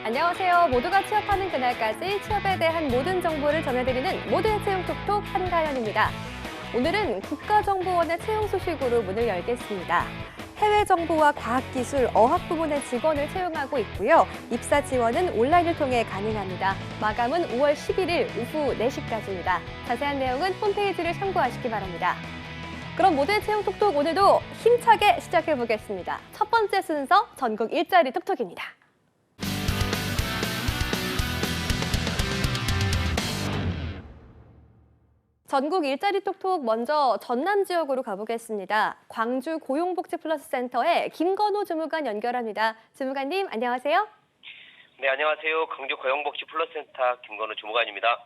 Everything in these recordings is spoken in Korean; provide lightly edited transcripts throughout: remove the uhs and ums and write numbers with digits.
안녕하세요. 모두가 취업하는 그날까지 취업에 대한 모든 정보를 전해드리는 모두의 채용 톡톡 한가연입니다. 오늘은 국가정보원의 채용 소식으로 문을 열겠습니다. 해외 정보와 과학기술, 어학 부문의 직원을 채용하고 있고요. 입사 지원은 온라인을 통해 가능합니다. 마감은 5월 11일 오후 4시까지입니다. 자세한 내용은 홈페이지를 참고하시기 바랍니다. 그럼 모두의 채용 톡톡 오늘도 힘차게 시작해보겠습니다. 첫 번째 순서 전국 일자리 톡톡입니다. 전국 일자리 톡톡 먼저 전남 지역으로 가보겠습니다. 광주 고용복지플러스센터의 김건호 주무관 연결합니다. 주무관님 안녕하세요. 네, 안녕하세요. 광주 고용복지 플러스센터 김건우 주무관입니다.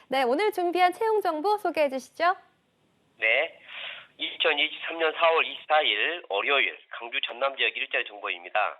네, 오늘 준비한 채용 정보 소개해 주시죠. 네, 2023년 4월 24일 월요일 광주 전남 지역 일자리 정보입니다.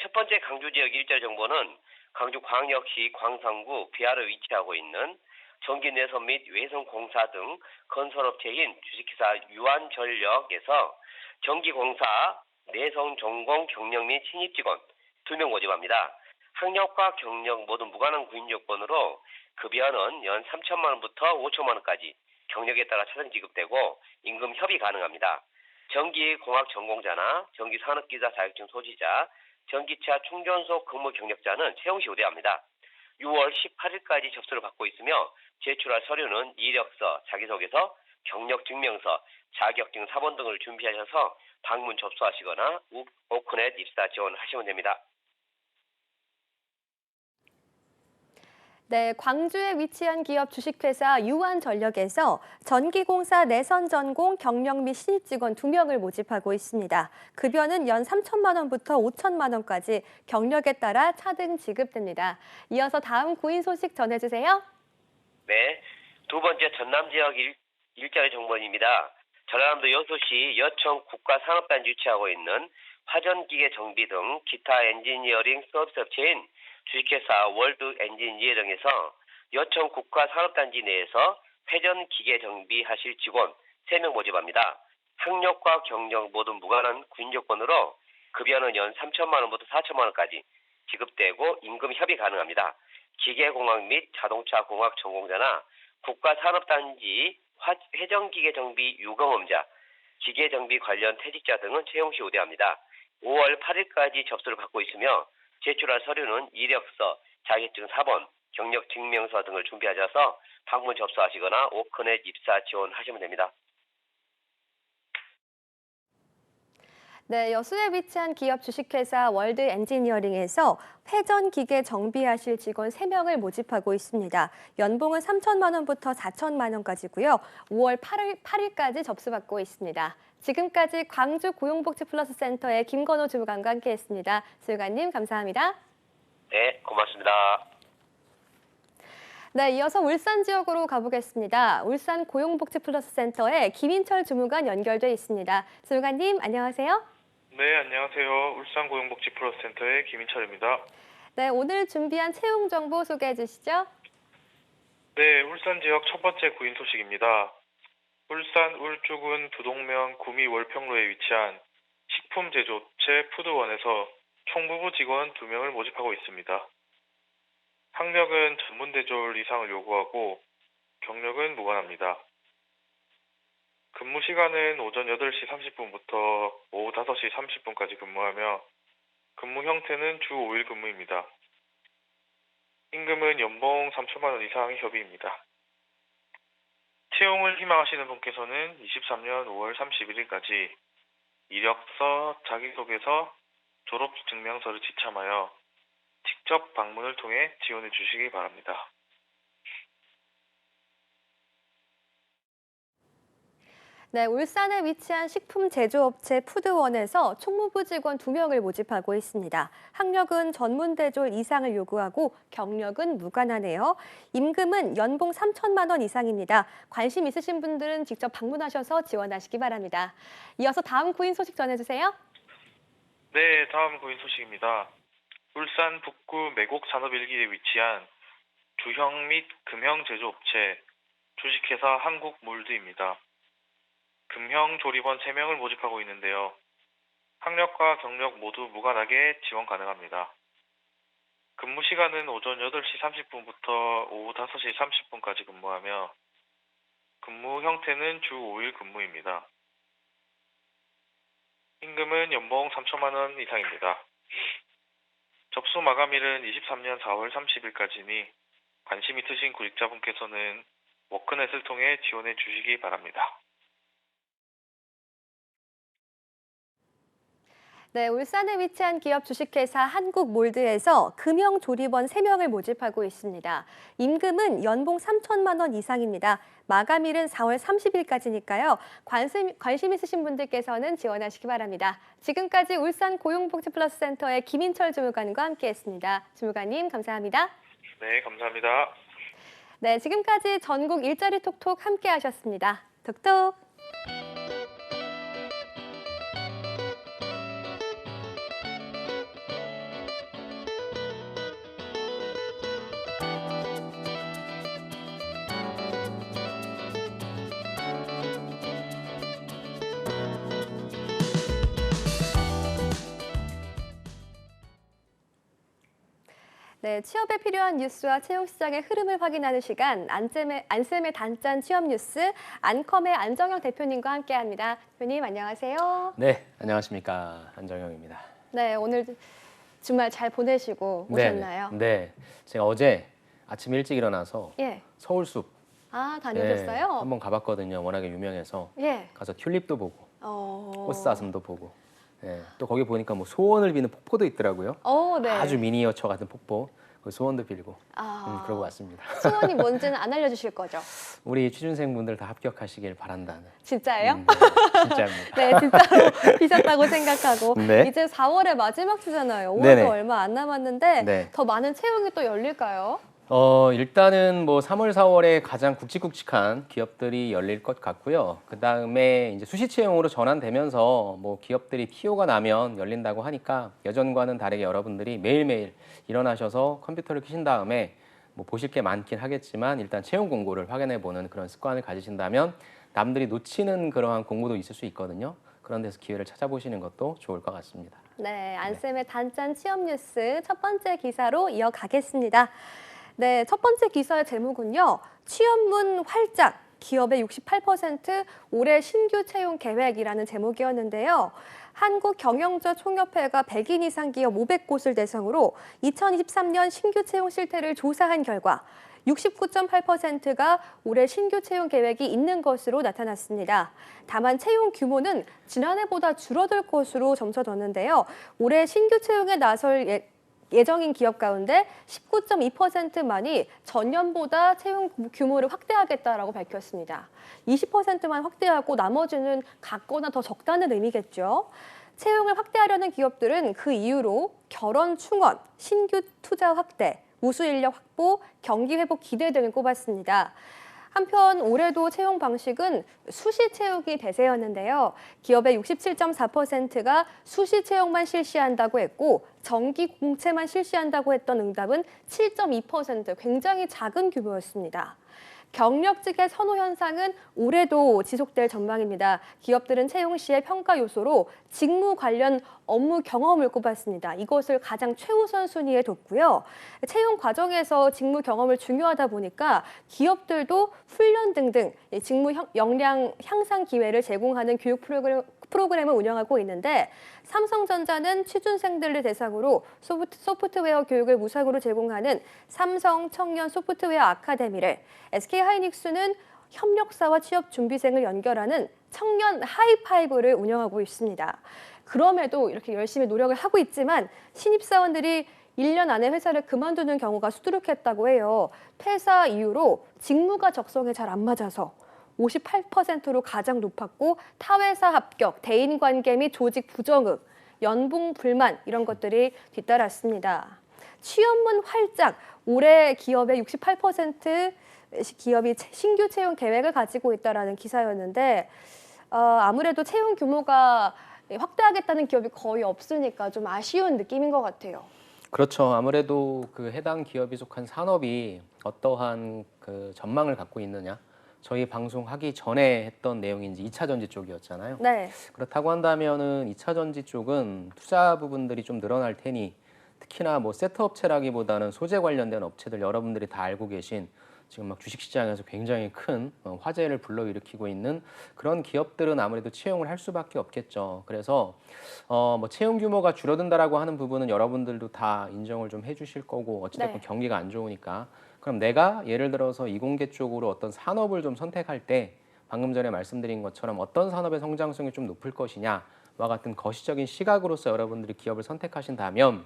첫 번째 광주 지역 일자리 정보는 광주광역시 광산구 비아를 위치하고 있는 전기내선 및 외선공사 등 건설업체인 주식회사 유한전력에서 전기공사 내선 전공 경력 및 신입 직원 2명 모집합니다. 학력과 경력 모두 무관한 구인 조건으로 급여는 연 3천만 원부터 5천만 원까지 경력에 따라 차등 지급되고 임금 협의 가능합니다. 전기공학 전공자나 전기산업기사 자격증 소지자, 전기차 충전소 근무 경력자는 채용 시 우대합니다. 6월 18일까지 접수를 받고 있으며 제출할 서류는 이력서, 자기소개서, 경력증명서, 자격증 사본 등을 준비하셔서 방문 접수하시거나 오크넷 입사 지원하시면 됩니다. 네, 광주에 위치한 기업 주식회사 유한전력에서 전기공사 내선 전공 경력 및 신입 직원 2명을 모집하고 있습니다. 급여는 연 3천만 원부터 5천만 원까지 경력에 따라 차등 지급됩니다. 이어서 다음 구인 소식 전해주세요. 네, 두 번째 전남 지역 일자리 정보입니다. 전라남도 여수시 여청 국가산업단지 위치하고 있는 화전기계 정비 등 기타 엔지니어링 서비스 업체인 주식회사 월드 엔지니어링에서 여청 국가산업단지 내에서 회전기계 정비하실 직원 3명 모집합니다. 학력과 경력 모두 무관한 구인 조건으로 급여는 연 3천만 원부터 4천만 원까지 지급되고 임금 협의 가능합니다. 기계공학 및 자동차공학 전공자나 국가산업단지 회전기계 정비 유경험자, 기계정비 관련 퇴직자 등은 채용 시 우대합니다. 5월 8일까지 접수를 받고 있으며 제출할 서류는 이력서, 자격증 사본, 경력증명서 등을 준비하셔서 방문 접수하시거나 오크넷 입사 지원하시면 됩니다. 네, 여수에 위치한 기업 주식회사 월드 엔지니어링에서 회전기계 정비하실 직원 3명을 모집하고 있습니다. 연봉은 3천만 원부터 4천만 원까지고요. 5월 8일까지 접수받고 있습니다. 지금까지 광주 고용복지플러스센터의 김건호 주무관과 함께했습니다. 주무관님 감사합니다. 네, 고맙습니다. 네, 이어서 울산 지역으로 가보겠습니다. 울산 고용복지플러스센터의 김인철 주무관 연결돼 있습니다. 주무관님 안녕하세요. 네, 안녕하세요. 울산고용복지플러스센터의 김인철입니다. 네, 오늘 준비한 채용 정보 소개해 주시죠. 네, 울산 지역 첫 번째 구인 소식입니다. 울산 울주군 부동면 구미 월평로에 위치한 식품 제조업체 푸드원에서 총무부 직원 2명을 모집하고 있습니다. 학력은 전문대졸 이상을 요구하고 경력은 무관합니다. 근무 시간은 오전 8시 30분부터 오후 5시 30분까지 근무하며 근무 형태는 주 5일 근무입니다. 임금은 연봉 3천만 원 이상 협의입니다. 채용을 희망하시는 분께서는 23년 5월 31일까지 이력서, 자기소개서, 졸업증명서를 지참하여 직접 방문을 통해 지원해 주시기 바랍니다. 네, 울산에 위치한 식품 제조업체 푸드원에서 총무부 직원 2명을 모집하고 있습니다. 학력은 전문대졸 이상을 요구하고 경력은 무관하네요. 임금은 연봉 3천만 원 이상입니다. 관심 있으신 분들은 직접 방문하셔서 지원하시기 바랍니다. 이어서 다음 구인 소식 전해주세요. 네, 다음 구인 소식입니다. 울산 북구 매곡산업일기에 위치한 주형 및 금형 제조업체 주식회사 한국몰드입니다. 금형 조리원 3명을 모집하고 있는데요. 학력과 경력 모두 무관하게 지원 가능합니다. 근무 시간은 오전 8시 30분부터 오후 5시 30분까지 근무하며 근무 형태는 주 5일 근무입니다. 임금은 연봉 3천만 원 이상입니다. 접수 마감일은 23년 4월 30일까지니 관심 있으신 구직자분께서는 워크넷을 통해 지원해 주시기 바랍니다. 네, 울산에 위치한 기업 주식회사 한국몰드에서 금형조리원 3명을 모집하고 있습니다. 임금은 연봉 3천만 원 이상입니다. 마감일은 4월 30일까지니까요. 관심 있으신 분들께서는 지원하시기 바랍니다. 지금까지 울산 고용복지플러스센터의 김인철 주무관과 함께했습니다. 주무관님 감사합니다. 네, 감사합니다. 네, 지금까지 전국 일자리 톡톡 함께하셨습니다. 톡톡. 네, 취업에 필요한 뉴스와 채용시장의 흐름을 확인하는 시간, 안쌤의 단짠 취업 뉴스, 안컴의 안정영 대표님과 함께합니다. 대표님 안녕하세요. 네, 안녕하십니까. 안정영입니다. 네, 오늘 주말 잘 보내시고 오셨나요? 네, 제가 어제 아침 일찍 일어나서 예. 서울숲 다녀오셨어요? 한번 가봤거든요. 워낙에 유명해서 예. 가서 튤립도 보고 어... 꽃사슴도 보고 또 거기 보니까 뭐 소원을 비는 폭포도 있더라고요. 네. 아주 미니어처 같은 폭포. 그 소원도 빌고 그러고 왔습니다. 소원이 뭔지는 안 알려주실 거죠? 우리 취준생분들 다 합격하시길 바란다는. 진짜예요? 네, 진짜입니다. 네, 진짜로 비셨다고 생각하고 네. 이제 4월의 마지막 주잖아요. 5월도 네네. 얼마 안 남았는데 네. 더 많은 채용이 또 열릴까요? 일단은 뭐 3월, 4월에 가장 굵직굵직한 기업들이 열릴 것 같고요. 그 다음에 이제 수시 채용으로 전환되면서 뭐 기업들이 PO가 나면 열린다고 하니까 예전과는 다르게 여러분들이 매일매일 일어나셔서 컴퓨터를 켜신 다음에 뭐 보실 게 많긴 하겠지만 일단 채용 공고를 확인해 보는 그런 습관을 가지신다면 남들이 놓치는 그러한 공고도 있을 수 있거든요. 그런 데서 기회를 찾아보시는 것도 좋을 것 같습니다. 네, 안쌤의 단짠 취업 뉴스 첫 번째 기사로 이어가겠습니다. 네, 첫 번째 기사의 제목은요. 취업문 활짝, 기업의 68% 올해 신규 채용 계획이라는 제목이었는데요. 한국경영자 총협회가 100인 이상 기업 500곳을 대상으로 2023년 신규 채용 실태를 조사한 결과 69.8%가 올해 신규 채용 계획이 있는 것으로 나타났습니다. 다만 채용 규모는 지난해보다 줄어들 것으로 점쳐졌는데요. 올해 신규 채용에 나설 예정인 기업 가운데 19.2%만이 전년보다 채용 규모를 확대하겠다라고 밝혔습니다. 20%만 확대하고 나머지는 같거나 더 적다는 의미겠죠. 채용을 확대하려는 기업들은 그 이유로 결혼 충원, 신규 투자 확대, 우수 인력 확보, 경기 회복 기대 등을 꼽았습니다. 한편 올해도 채용 방식은 수시 채용이 대세였는데요. 기업의 67.4%가 수시 채용만 실시한다고 했고 정기 공채만 실시한다고 했던 응답은 7.2%, 굉장히 작은 규모였습니다. 경력직의 선호 현상은 올해도 지속될 전망입니다. 기업들은 채용 시의 평가 요소로 직무 관련 업무 경험을 꼽았습니다. 이것을 가장 최우선 순위에 뒀고요. 채용 과정에서 직무 경험을 중요하다 보니까 기업들도 훈련 등등 직무 역량 향상 기회를 제공하는 교육 프로그램을 운영하고 있는데 삼성전자는 취준생들을 대상으로 소프트웨어 교육을 무상으로 제공하는 삼성 청년 소프트웨어 아카데미를, SK하이닉스는 협력사와 취업 준비생을 연결하는 청년 하이파이브를 운영하고 있습니다. 그럼에도 이렇게 열심히 노력을 하고 있지만 신입사원들이 1년 안에 회사를 그만두는 경우가 수두룩했다고 해요. 퇴사 이후로 직무가 적성에 잘 안 맞아서 58%로 가장 높았고 타회사 합격, 대인관계 및 조직 부정응, 연봉 불만 이런 것들이 뒤따랐습니다. 취업문 활짝, 올해 기업의 68% 기업이 신규 채용 계획을 가지고 있다라는 기사였는데 아무래도 채용 규모가 확대하겠다는 기업이 거의 없으니까 좀 아쉬운 느낌인 것 같아요. 그렇죠. 아무래도 그 해당 기업이 속한 산업이 어떠한 그 전망을 갖고 있느냐. 저희 방송하기 전에 했던 내용이 이제 2차 전지 쪽이었잖아요. 네. 그렇다고 한다면은 2차 전지 쪽은 투자 부분들이 좀 늘어날 테니 특히나 뭐 세트 업체라기보다는 소재 관련된 업체들 여러분들이 다 알고 계신 지금 막 주식시장에서 굉장히 큰 화제를 불러일으키고 있는 그런 기업들은 아무래도 채용을 할 수밖에 없겠죠. 그래서 뭐 채용 규모가 줄어든다라고 하는 부분은 여러분들도 다 인정을 좀 해주실 거고 어찌됐건 네. 경기가 안 좋으니까. 그럼 내가 예를 들어서 이공계 쪽으로 어떤 산업을 좀 선택할 때 방금 전에 말씀드린 것처럼 어떤 산업의 성장성이 좀 높을 것이냐와 같은 거시적인 시각으로서 여러분들이 기업을 선택하신다면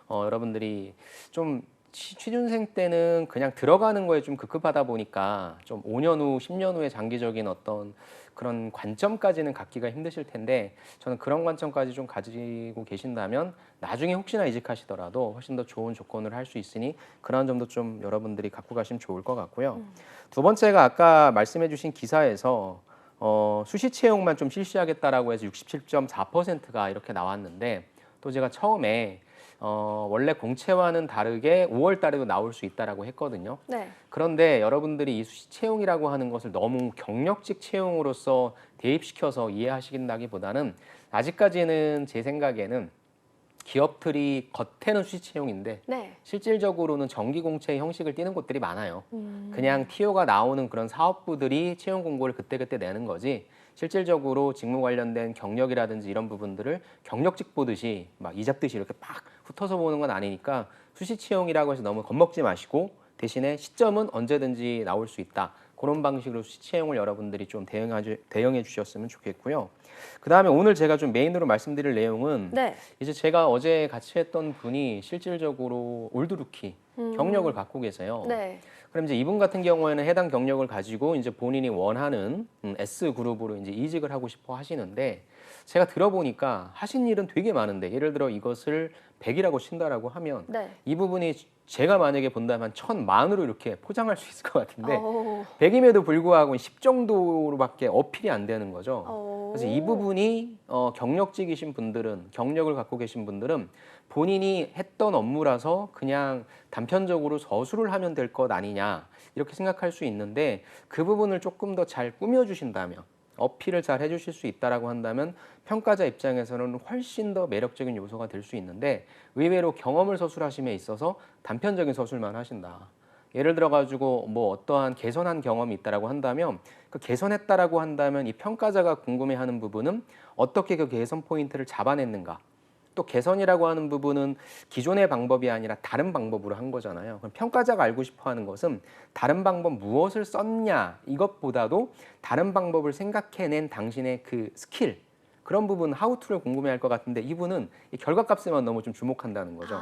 여러분들이 좀 취준생 때는 그냥 들어가는 거에 좀 급급하다 보니까 좀 5년 후, 10년 후의 장기적인 어떤 그런 관점까지는 갖기가 힘드실 텐데 저는 그런 관점까지 좀 가지고 계신다면 나중에 혹시나 이직하시더라도 훨씬 더 좋은 조건을 할 수 있으니 그런 점도 좀 여러분들이 갖고 가시면 좋을 것 같고요. 두 번째가 아까 말씀해 주신 기사에서 수시 채용만 좀 실시하겠다라고 해서 67.4%가 이렇게 나왔는데 또 제가 처음에 원래 공채와는 다르게 5월 달에도 나올 수 있다라고 했거든요. 네. 그런데 여러분들이 이 수시 채용이라고 하는 것을 너무 경력직 채용으로서 대입시켜서 이해하시긴다기보다는 아직까지는 제 생각에는 기업들이 겉에는 수시 채용인데 네. 실질적으로는 정기 공채 형식을 띠는 곳들이 많아요. 그냥 TO가 나오는 그런 사업부들이 채용 공고를 그때그때 내는 거지 실질적으로 직무 관련된 경력이라든지 이런 부분들을 경력직 보듯이 막 이잡듯이 이렇게 막 훑어서 보는 건 아니니까 수시 채용이라고 해서 너무 겁먹지 마시고 대신에 시점은 언제든지 나올 수 있다. 그런 방식으로 수시 채용을 여러분들이 좀 대응해 주셨으면 좋겠고요. 그다음에 오늘 제가 좀 메인으로 말씀드릴 내용은 네. 이제 제가 어제 같이 했던 분이 실질적으로 올드루키 경력을 갖고 계세요. 네. 그럼 이제 이분 같은 경우에는 해당 경력을 가지고 이제 본인이 원하는 S 그룹으로 이제 이직을 하고 싶어 하시는데 제가 들어보니까 하신 일은 되게 많은데 예를 들어 이것을 100이라고 친다라고 하면 네. 이 부분이 제가 만약에 본다면 1000만으로 이렇게 포장할 수 있을 것 같은데 오. 100임에도 불구하고 10 정도로밖에 어필이 안 되는 거죠. 오. 그래서 이 부분이 경력직이신 분들은 경력을 갖고 계신 분들은 본인이 했던 업무라서 그냥 단편적으로 서술을 하면 될 것 아니냐 이렇게 생각할 수 있는데 그 부분을 조금 더 잘 꾸며주신다면 어필을 잘 해주실 수 있다라고 한다면 평가자 입장에서는 훨씬 더 매력적인 요소가 될 수 있는데 의외로 경험을 서술하심에 있어서 단편적인 서술만 하신다. 예를 들어 가지고 뭐 어떠한 개선한 경험이 있다라고 한다면 그 개선했다라고 한다면 이 평가자가 궁금해하는 부분은 어떻게 그 개선 포인트를 잡아냈는가. 또 개선이라고 하는 부분은 기존의 방법이 아니라 다른 방법으로 한 거잖아요. 그럼 평가자가 알고 싶어 하는 것은 다른 방법 무엇을 썼냐 이것보다도 다른 방법을 생각해낸 당신의 그 스킬 그런 부분 하우투를 궁금해할 것 같은데 이분은 이 결과값에만 너무 좀 주목한다는 거죠.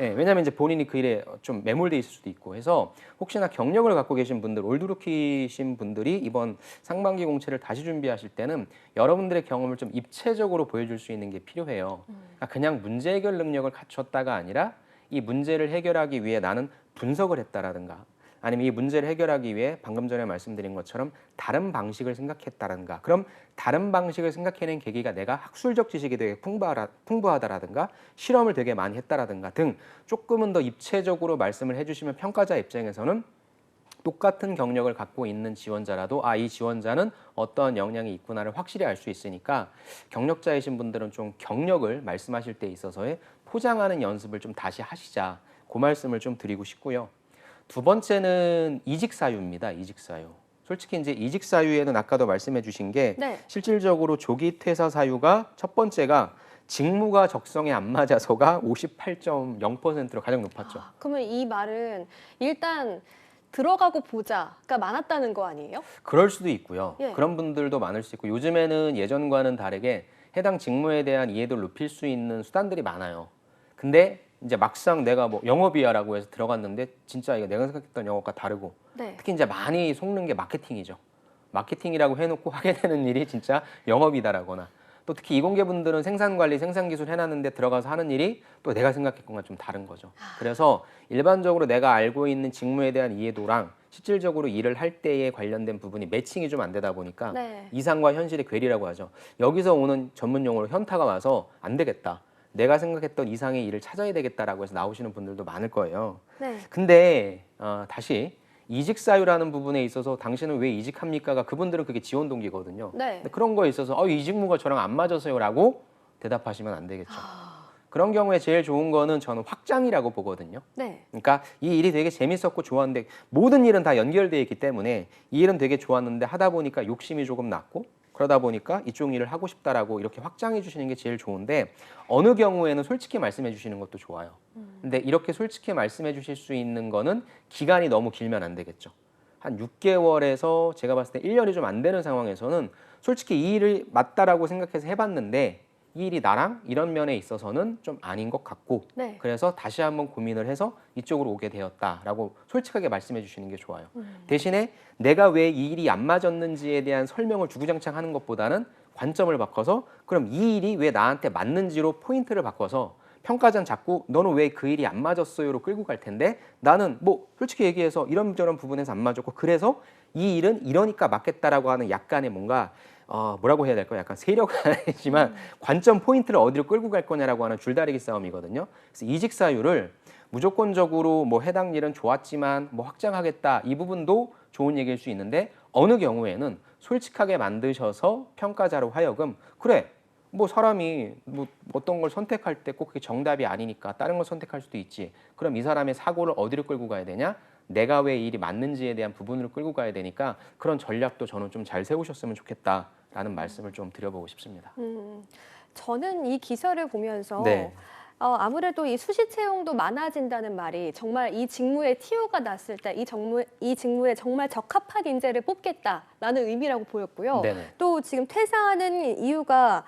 예, 왜냐하면 이제 본인이 그 일에 좀 매몰돼 있을 수도 있고 해서 혹시나 경력을 갖고 계신 분들, 올드루키신 분들이 이번 상반기 공채를 다시 준비하실 때는 여러분들의 경험을 좀 입체적으로 보여줄 수 있는 게 필요해요. 그러니까 그냥 문제 해결 능력을 갖췄다가 아니라 이 문제를 해결하기 위해 나는 분석을 했다라든가 아니면 이 문제를 해결하기 위해 방금 전에 말씀드린 것처럼 다른 방식을 생각했다든가 그럼 다른 방식을 생각해낸 계기가 내가 학술적 지식이 되게 풍부하다라든가 실험을 되게 많이 했다라든가 등 조금은 더 입체적으로 말씀을 해주시면 평가자 입장에서는 똑같은 경력을 갖고 있는 지원자라도 이 지원자는 어떠한 역량이 있구나를 확실히 알 수 있으니까 경력자이신 분들은 좀 경력을 말씀하실 때 있어서의 포장하는 연습을 좀 다시 하시자 그 말씀을 좀 드리고 싶고요. 두 번째는 이직 사유입니다. 이직 사유. 솔직히 이제 이직 사유에는 아까도 말씀해 주신 게 네. 실질적으로 조기 퇴사 사유가 첫 번째가 직무가 적성에 안 맞아서가 58.0%로 가장 높았죠. 그러면 이 말은 일단 들어가고 보자가 많았다는 거 아니에요? 그럴 수도 있고요. 예. 그런 분들도 많을 수 있고 요즘에는 예전과는 다르게 해당 직무에 대한 이해도를 높일 수 있는 수단들이 많아요. 근데 이제 막상 내가 뭐 영업이야라고 해서 들어갔는데 진짜 이거 내가 생각했던 영업과 다르고 네. 특히 이제 많이 속는 게 마케팅이죠. 마케팅이라고 해놓고 하게 되는 일이 진짜 영업이다라거나 또 특히 이공계 분들은 생산관리, 생산기술 해놨는데 들어가서 하는 일이 또 내가 생각했던 건 좀 다른 거죠. 그래서 일반적으로 내가 알고 있는 직무에 대한 이해도랑 실질적으로 일을 할 때에 관련된 부분이 매칭이 좀 안 되다 보니까 네. 이상과 현실의 괴리라고 하죠. 여기서 오는 전문 용어로 현타가 와서 안 되겠다. 내가 생각했던 이상의 일을 찾아야 되겠다라고 해서 나오시는 분들도 많을 거예요. 네. 근데 다시 이직 사유라는 부분에 있어서 당신은 왜 이직합니까가 그분들은 그게 지원 동기거든요. 네. 근데 그런 거에 있어서 이 직무가 저랑 안 맞아서요라고 대답하시면 안 되겠죠. 그런 경우에 제일 좋은 거는 저는 확장이라고 보거든요. 네. 그러니까 이 일이 되게 재밌었고 좋았는데 모든 일은 다 연결되어 있기 때문에 이 일은 되게 좋았는데 하다 보니까 욕심이 조금 났고 그러다 보니까 이쪽 일을 하고 싶다라고 이렇게 확장해 주시는 게 제일 좋은데 어느 경우에는 솔직히 말씀해 주시는 것도 좋아요. 근데 이렇게 솔직히 말씀해 주실 수 있는 거는 기간이 너무 길면 안 되겠죠. 한 6개월에서 제가 봤을 때 1년이 좀 안 되는 상황에서는 솔직히 이 일을 맞다라고 생각해서 해봤는데 이 일이 나랑 이런 면에 있어서는 좀 아닌 것 같고 네. 그래서 다시 한번 고민을 해서 이쪽으로 오게 되었다라고 솔직하게 말씀해 주시는 게 좋아요. 대신에 내가 왜 이 일이 안 맞았는지에 대한 설명을 주구장창 하는 것보다는 관점을 바꿔서 그럼 이 일이 왜 나한테 맞는지로 포인트를 바꿔서 평가전 자꾸 너는 왜 그 일이 안 맞았어요로 끌고 갈 텐데 나는 뭐 솔직히 얘기해서 이런저런 부분에서 안 맞았고 그래서 이 일은 이러니까 맞겠다라고 하는 약간의 뭔가 뭐라고 해야 될까요? 약간 세력은 아니지만 관점 포인트를 어디로 끌고 갈 거냐라고 하는 줄다리기 싸움이거든요. 그래서 이직사유를 무조건적으로 뭐 해당 일은 좋았지만 뭐 확장하겠다 이 부분도 좋은 얘기일 수 있는데 어느 경우에는 솔직하게 만드셔서 평가자로 하여금 그래 뭐 사람이 뭐 어떤 걸 선택할 때 꼭 그게 정답이 아니니까 다른 걸 선택할 수도 있지. 그럼 이 사람의 사고를 어디로 끌고 가야 되냐? 내가 왜 이 일이 맞는지에 대한 부분으로 끌고 가야 되니까 그런 전략도 저는 좀 잘 세우셨으면 좋겠다라는 말씀을 좀 드려보고 싶습니다. 저는 이 기사를 보면서 네. 아무래도 이 수시 채용도 많아진다는 말이 정말 이 직무에 TO가 났을 때 이 직무에 정말 적합한 인재를 뽑겠다라는 의미라고 보였고요. 네네. 또 지금 퇴사하는 이유가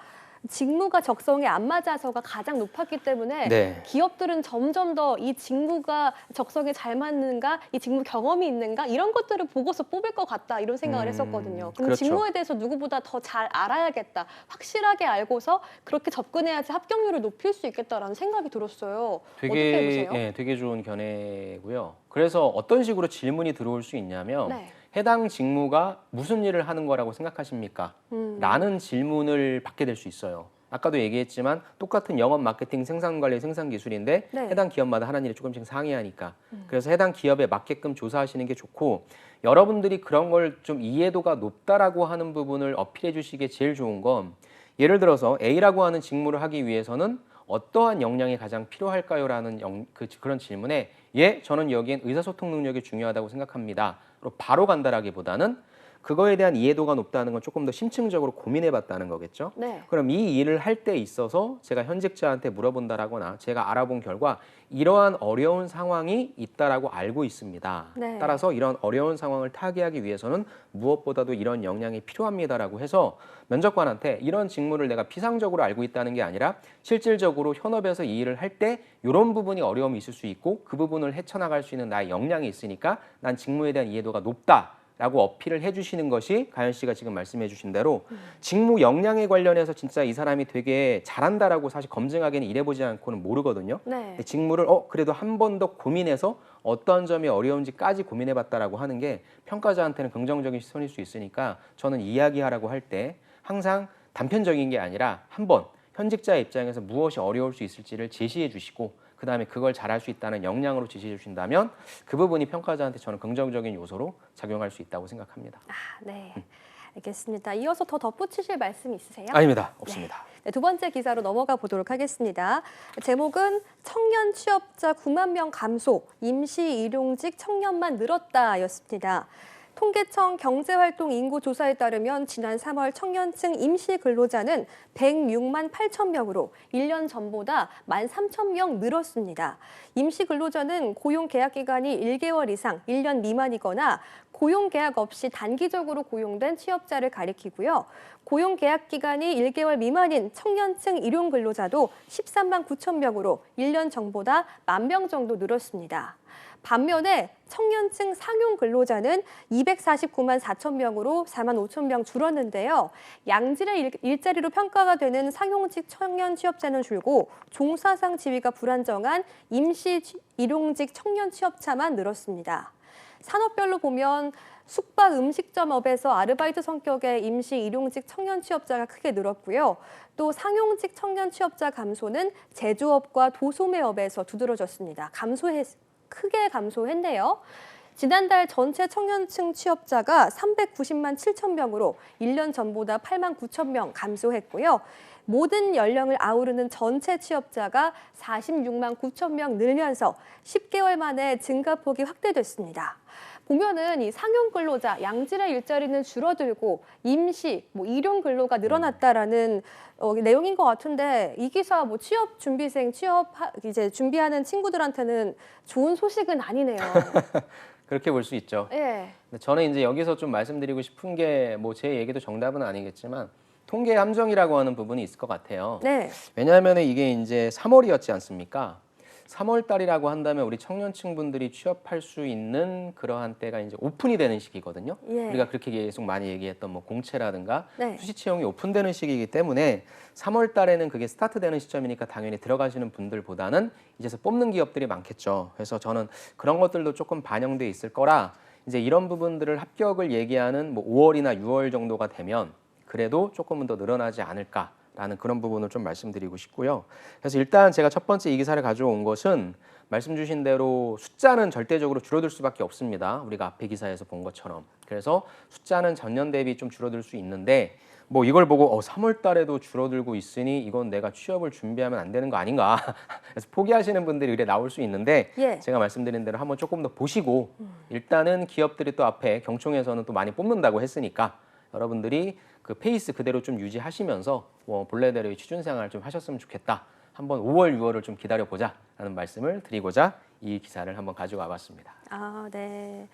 직무가 적성에 안 맞아서가 가장 높았기 때문에 네. 기업들은 점점 더 이 직무가 적성에 잘 맞는가, 이 직무 경험이 있는가 이런 것들을 보고서 뽑을 것 같다 이런 생각을 했었거든요. 그럼 그렇죠. 직무에 대해서 누구보다 더 잘 알아야겠다, 확실하게 알고서 그렇게 접근해야지 합격률을 높일 수 있겠다라는 생각이 들었어요. 어떻게 보세요? 되게 좋은 견해고요. 그래서 어떤 식으로 질문이 들어올 수 있냐면 네. 해당 직무가 무슨 일을 하는 거라고 생각하십니까? 라는 질문을 받게 될 수 있어요. 아까도 얘기했지만 똑같은 영업, 마케팅, 생산관리, 생산기술인데 네. 해당 기업마다 하는 일이 조금씩 상이하니까 그래서 해당 기업에 맞게끔 조사하시는 게 좋고 여러분들이 그런 걸 좀 이해도가 높다라고 하는 부분을 어필해 주시기에 제일 좋은 건 예를 들어서 A라고 하는 직무를 하기 위해서는 어떠한 역량이 가장 필요할까요? 라는 그런 질문에 예, 저는 여기엔 의사소통 능력이 중요하다고 생각합니다. 바로 간다라기보다는 그거에 대한 이해도가 높다는 건 조금 더 심층적으로 고민해 봤다는 거겠죠. 네. 그럼 이 일을 할 때 있어서 제가 현직자한테 물어본다라거나 제가 알아본 결과 이러한 어려운 상황이 있다라고 알고 있습니다. 네. 따라서 이런 어려운 상황을 타개하기 위해서는 무엇보다도 이런 역량이 필요합니다라고 해서 면접관한테 이런 직무를 내가 피상적으로 알고 있다는 게 아니라 실질적으로 현업에서 이 일을 할 때 이런 부분이 어려움이 있을 수 있고 그 부분을 헤쳐나갈 수 있는 나의 역량이 있으니까 난 직무에 대한 이해도가 높다. 라고 어필을 해주시는 것이 가연 씨가 지금 말씀해 주신 대로 직무 역량에 관련해서 진짜 이 사람이 되게 잘한다라고 사실 검증하기는 이래보지 않고는 모르거든요. 네. 근데 직무를 그래도 한 번 더 고민해서 어떤 점이 어려운지까지 고민해봤다라고 하는 게 평가자한테는 긍정적인 시선일 수 있으니까 저는 이야기하라고 할 때 항상 단편적인 게 아니라 한번 현직자의 입장에서 무엇이 어려울 수 있을지를 제시해 주시고 그다음에 그걸 잘할 수 있다는 역량으로 지시해 주신다면 그 부분이 평가자한테 저는 긍정적인 요소로 작용할 수 있다고 생각합니다. 네. 알겠습니다. 이어서 더 덧붙이실 말씀 있으세요? 아닙니다. 없습니다. 네, 두 번째 기사로 넘어가 보도록 하겠습니다. 제목은 청년 취업자 9만 명 감소, 임시 일용직 청년만 늘었다였습니다. 통계청 경제활동 인구 조사에 따르면 지난 3월 청년층 임시 근로자는 106만 8천 명으로 1년 전보다 1만 3천 명 늘었습니다. 임시 근로자는 고용 계약 기간이 1개월 이상 1년 미만이거나 고용 계약 없이 단기적으로 고용된 취업자를 가리키고요. 고용 계약 기간이 1개월 미만인 청년층 일용 근로자도 13만 9천 명으로 1년 전보다 1만 명 정도 늘었습니다. 반면에 청년층 상용 근로자는 249만 4천 명으로 4만 5천 명 줄었는데요. 양질의 일자리로 평가가 되는 상용직 청년 취업자는 줄고 종사상 지위가 불안정한 임시 일용직 청년 취업자만 늘었습니다. 산업별로 보면 숙박 음식점업에서 아르바이트 성격의 임시 일용직 청년 취업자가 크게 늘었고요. 또 상용직 청년 취업자 감소는 제조업과 도소매업에서 두드러졌습니다. 크게 감소했네요. 지난달 전체 청년층 취업자가 390만 7천 명으로 1년 전보다 8만 9천 명 감소했고요. 모든 연령을 아우르는 전체 취업자가 46만 9천 명 늘면서 10개월 만에 증가폭이 확대됐습니다. 보면은 이 상용 근로자, 양질의 일자리는 줄어들고 임시, 일용 근로가 늘어났다라는 내용인 것 같은데 이 기사 취업 준비생 이제 준비하는 친구들한테는 좋은 소식은 아니네요. 그렇게 볼 수 있죠. 예. 근데 저는 이제 여기서 좀 말씀드리고 싶은 게 제 얘기도 정답은 아니겠지만 통계 함정이라고 하는 부분이 있을 것 같아요. 네. 왜냐하면 이게 이제 3월이었지 않습니까? 3월 달이라고 한다면 우리 청년층 분들이 취업할 수 있는 그러한 때가 이제 오픈이 되는 시기거든요. 예. 우리가 그렇게 계속 많이 얘기했던 공채라든가 네. 수시 채용이 오픈되는 시기이기 때문에 3월 달에는 그게 스타트되는 시점이니까 당연히 들어가시는 분들보다는 이제서 뽑는 기업들이 많겠죠. 그래서 저는 그런 것들도 조금 반영돼 있을 거라 이제 이런 부분들을 합격을 얘기하는 5월이나 6월 정도가 되면 그래도 조금은 더 늘어나지 않을까라는 그런 부분을 좀 말씀드리고 싶고요. 그래서 일단 제가 첫 번째 이 기사를 가져온 것은 말씀 주신 대로 숫자는 절대적으로 줄어들 수밖에 없습니다. 우리가 앞에 기사에서 본 것처럼. 그래서 숫자는 전년 대비 좀 줄어들 수 있는데 이걸 보고 3월 달에도 줄어들고 있으니 이건 내가 취업을 준비하면 안 되는 거 아닌가. 그래서 포기하시는 분들이 의뢰 나올 수 있는데 예. 제가 말씀드린 대로 한번 조금 더 보시고 일단은 기업들이 또 앞에 경총에서는 또 많이 뽑는다고 했으니까 여러분들이 그 페이스 그대로 좀 유지하시면서 본래대로의 취준생활 좀 하셨으면 좋겠다. 한번 5월, 6월을 좀 기다려보자라는 말씀을 드리고자 이 기사를 한번 가지고 와봤습니다. 아, 네.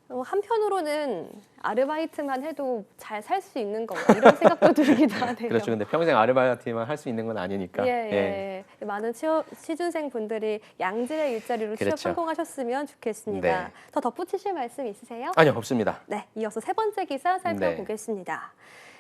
한편으로는 아르바이트만 해도 잘 살 수 있는 건가 이런 생각도 들기도 하네요. 그렇죠. 근데 평생 아르바이트만 할 수 있는 건 아니니까. 예. 많은 취준생 분들이 양질의 일자리로 취업 그렇죠. 성공하셨으면 좋겠습니다. 네. 더 덧붙이실 말씀 있으세요? 아니요, 없습니다. 네, 이어서 세 번째 기사 살펴보겠습니다.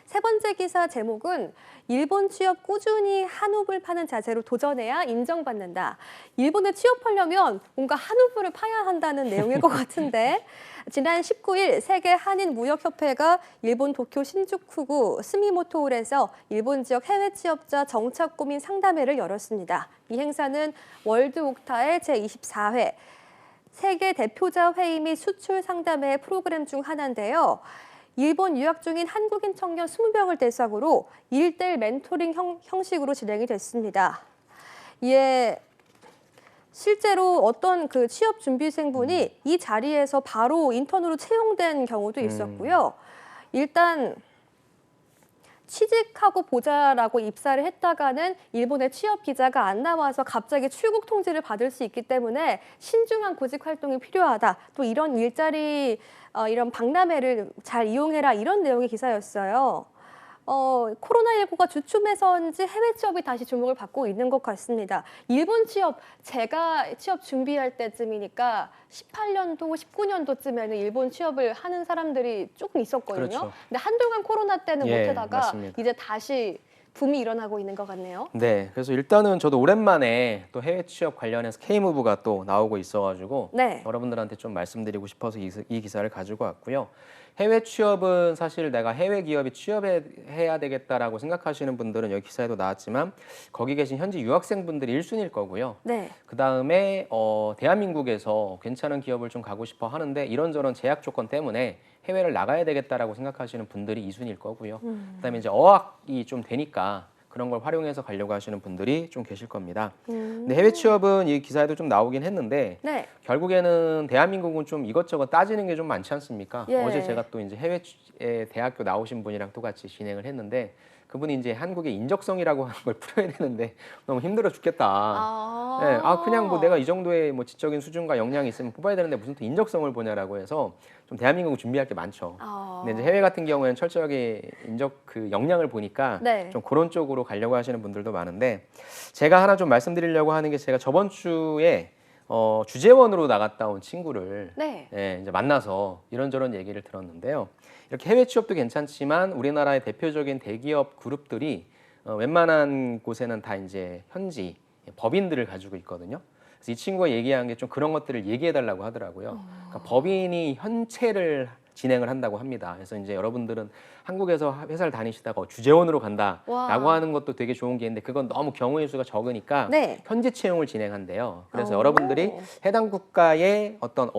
세 번째 기사 제목은 일본 취업 꾸준히 한우불 파는 자세로 도전해야 인정받는다. 일본에 취업하려면 뭔가 한우불을 파야 한다는 내용일 것 같은데 지난 19일 세계 한인무역협회가 일본 도쿄 신주쿠구 스미모토홀에서 일본 지역 해외 취업자 정착 고민 상담회를 열었습니다. 이 행사는 월드옥타의 제24회 세계 대표자 회의 및 수출 상담회 프로그램 중 하나인데요. 일본 유학 중인 한국인 청년 20명을 대상으로 1:1 멘토링 형식으로 진행이 됐습니다. 이에 실제로 어떤 그 취업 준비생분이 이 자리에서 바로 인턴으로 채용된 경우도 있었고요. 일단 취직하고 보자라고 입사를 했다가는 일본의 취업 비자가 안 나와서 갑자기 출국 통지를 받을 수 있기 때문에 신중한 구직 활동이 필요하다. 또 이런 일자리, 이런 박람회를 잘 이용해라 이런 내용의 기사였어요. 코로나19가 주춤해서인지 해외 취업이 다시 주목을 받고 있는 것 같습니다. 일본 취업, 제가 취업 준비할 때쯤이니까 18년도, 19년도쯤에는 일본 취업을 하는 사람들이 조금 있었거든요. 그렇죠. 근데 한동안 코로나 때는 예, 못하다가 맞습니다. 이제 다시 붐이 일어나고 있는 것 같네요. 네, 그래서 일단은 저도 오랜만에 또 해외 취업 관련해서 K무브가 또 나오고 있어가지고 네. 여러분들한테 좀 말씀드리고 싶어서 이 기사를 가지고 왔고요. 해외 취업은 사실 내가 해외 기업이 취업해야 되겠다라고 생각하시는 분들은 여기 기사에도 나왔지만 거기 계신 현지 유학생분들이 1순위일 거고요. 네. 그다음에 대한민국에서 괜찮은 기업을 좀 가고 싶어 하는데 이런저런 제약 조건 때문에 해외를 나가야 되겠다라고 생각하시는 분들이 2순위일 거고요. 그다음에 이제 어학이 좀 되니까 그런 걸 활용해서 가려고 하시는 분들이 좀 계실 겁니다. 근데 해외 취업은 이 기사에도 좀 나오긴 했는데 네. 결국에는 대한민국은 좀 이것저것 따지는 게 좀 많지 않습니까? 예. 어제 제가 또 이제 해외 대학교 나오신 분이랑 또 같이 진행을 했는데 그분이 이제 한국의 인적성이라고 하는 걸 풀어야 되는데 너무 힘들어 죽겠다. 네, 그냥 내가 이 정도의 지적인 수준과 역량이 있으면 뽑아야 되는데 무슨 또 인적성을 보냐라고 해서 좀 대한민국은 준비할 게 많죠. 근데 이제 해외 같은 경우에는 철저하게 인적 그 역량을 보니까 네. 좀 그런 쪽으로 가려고 하시는 분들도 많은데 제가 하나 좀 말씀드리려고 하는 게 제가 저번 주에 주재원으로 나갔다 온 친구를 네. 이제 만나서 이런저런 얘기를 들었는데요. 이렇게 해외 취업도 괜찮지만 우리나라의 대표적인 대기업 그룹들이 웬만한 곳에는 다 이제 현지 법인들을 가지고 있거든요. 그래서 이 친구가 얘기한 게 좀 그런 것들을 얘기해달라고 하더라고요. 그러니까 법인이 현채를 진행을 한다고 합니다. 그래서 이제 여러분들은 한국에서 회사를 다니시다가 주재원으로 간다라고 와. 하는 것도 되게 좋은 게 있는데 그건 너무 경우의 수가 적으니까 네. 현지 채용을 진행한대요. 그래서 오. 여러분들이 해당 국가의 어떤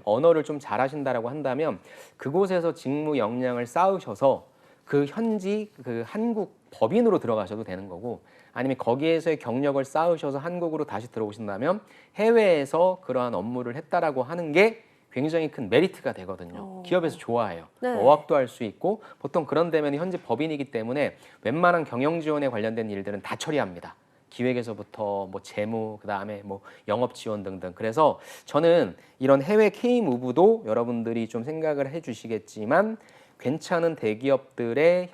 언어를 좀 잘하신다라고 한다면 그곳에서 직무 역량을 쌓으셔서 그 현지 그 한국 법인으로 들어가셔도 되는 거고 아니면 거기에서의 경력을 쌓으셔서 한국으로 다시 들어오신다면 해외에서 그러한 업무를 했다라고 하는 게 굉장히 큰 메리트가 되거든요. 기업에서 좋아해요. 네. 어학도 할 수 있고 보통 그런 데면 현재 법인이기 때문에 웬만한 경영 지원에 관련된 일들은 다 처리합니다. 기획에서부터 뭐 재무, 그다음에 뭐 영업 지원 등등. 그래서 저는 이런 해외 K 무브도 여러분들이 좀 생각을 해주시겠지만 괜찮은 대기업들의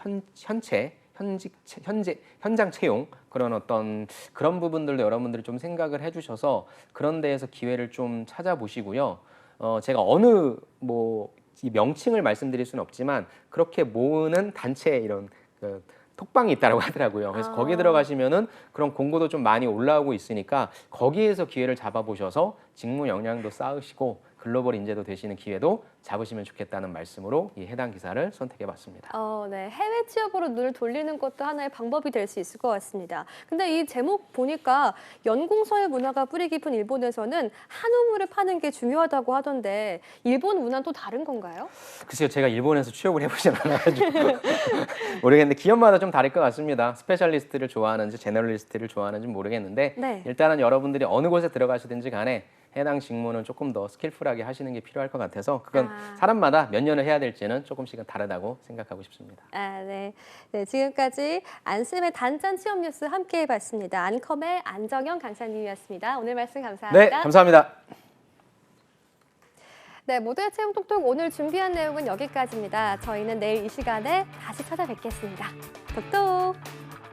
현장 채용 그런 어떤 그런 부분들도 여러분들이 좀 생각을 해주셔서 그런 데에서 기회를 좀 찾아보시고요. 제가 어느 뭐 이 명칭을 말씀드릴 수는 없지만 그렇게 모으는 단체 이런 그 톡방이 있다고 하더라고요. 그래서 거기 들어가시면은 그런 공고도 좀 많이 올라오고 있으니까 거기에서 기회를 잡아보셔서 직무 역량도 쌓으시고 글로벌 인재도 되시는 기회도 잡으시면 좋겠다는 말씀으로 이 해당 기사를 선택해봤습니다. 네. 해외 취업으로 눈을 돌리는 것도 하나의 방법이 될 수 있을 것 같습니다. 근데 이 제목 보니까 연공서의 문화가 뿌리 깊은 일본에서는 한우물을 파는 게 중요하다고 하던데 일본 문화는 또 다른 건가요? 글쎄요, 제가 일본에서 취업을 해보진 않아가지고 모르겠는데 기업마다 좀 다를 것 같습니다. 스페셜리스트를 좋아하는지 제너럴리스트를 좋아하는지 모르겠는데 네. 일단은 여러분들이 어느 곳에 들어가시든지 간에 해당 직무는 조금 더 스킬풀하게 하시는 게 필요할 것 같아서 그건 사람마다 몇 년을 해야 될지는 조금씩은 다르다고 생각하고 싶습니다. 네. 네, 지금까지 안심의 단짠 취업 뉴스 함께 해봤습니다. 안컴의 안정영 강사님이었습니다. 오늘 말씀 감사합니다. 네, 감사합니다. 네, 모두의 채용 톡톡 오늘 준비한 내용은 여기까지입니다. 저희는 내일 이 시간에 다시 찾아뵙겠습니다. 톡톡!